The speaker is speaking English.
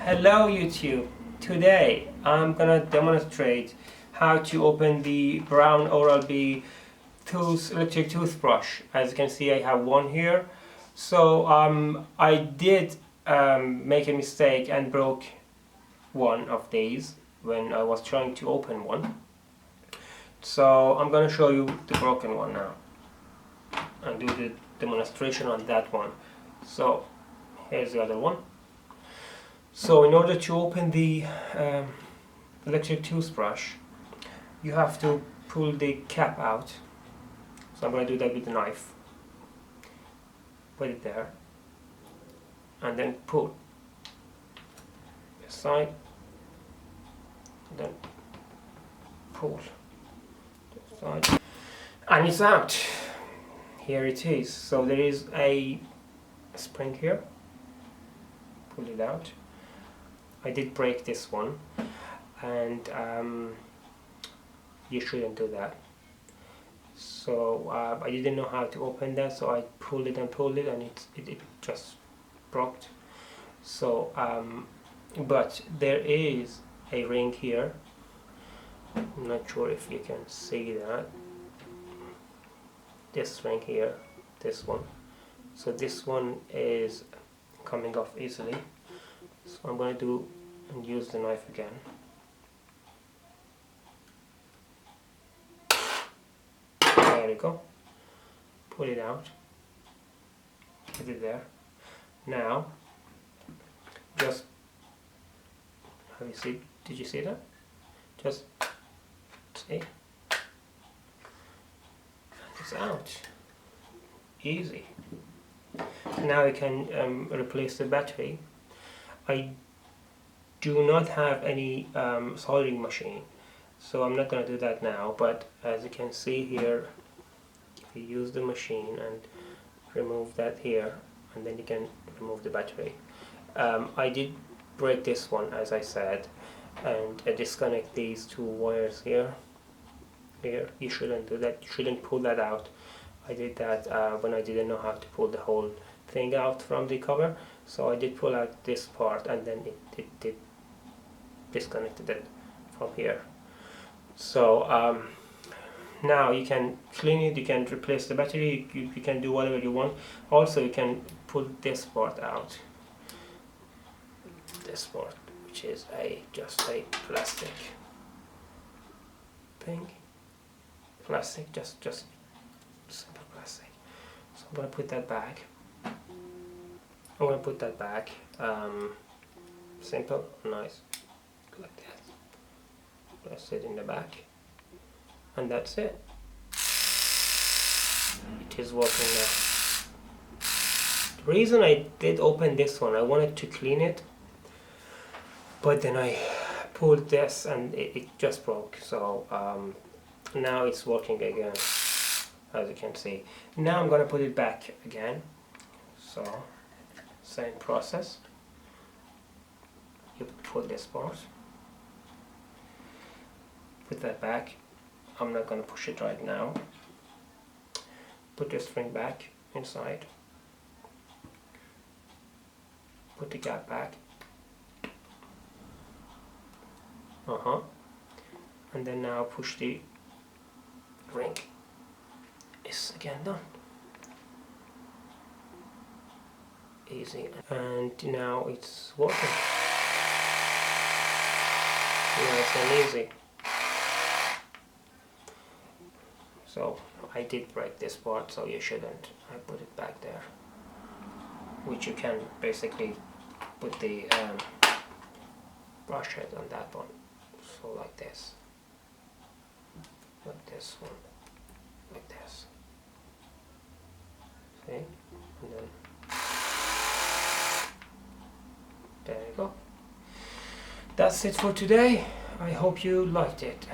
Hello YouTube! Today I'm gonna demonstrate how to open the Braun Oralb electric toothbrush. As you can see, I have one here. So I did make a mistake and broke one of these when I was trying to open one. So I'm gonna show you the broken one now and do the demonstration on that one. So here's the other one. So in order to open the electric toothbrush, you have to pull the cap out. So I'm going to do that with the knife. Put it there. And then pull this side. And then pull this side. And it's out. Here it is. So there is a spring here. Pull it out. I did break this one, and you shouldn't do that. So I didn't know how to open that, so I pulled it, and it just broke. So but there is a ring here. I'm not sure if you can see that. This ring here, this one. So this one is coming off easily. So I'm going to do and use the knife again. There you go. Pull it out. Put it there. Now, just have you see? Did you see that? Just see. It's out. Easy. Now you can replace the battery. I do not have any soldering machine, so I'm not going to do that now, but as you can see here, if you use the machine and remove that here, and then you can remove the battery. I did break this one, as I said, and disconnect these two wires here. You shouldn't do that, you shouldn't pull that out. I did that when I didn't know how to pull the whole thing out from the cover, so I did pull out this part, and then it disconnected it from here. So now you can clean it, you can replace the battery, you can do whatever you want. Also you can pull this part out, this part, which is just a plastic thing, just simple plastic. So I'm going to put that back. Simple, nice, like that. Press it in the back, and that's it. It is working now. The reason I did open this one, I wanted to clean it, but then I pulled this and it just broke. So now it's working again, as you can see. Now I'm going to put it back again. So same process. You pull this part, put that back. I'm not going to push it right now. Put this string back inside. Put the gap back. And then now push the ring. It's again done. Easy. And now it's working. Nice and easy. So I did break this part, so you shouldn't. I put it back there, which you can basically put the brush head on that one. So like this one, like this. See? And then there you go. That's it for today. I hope you liked it.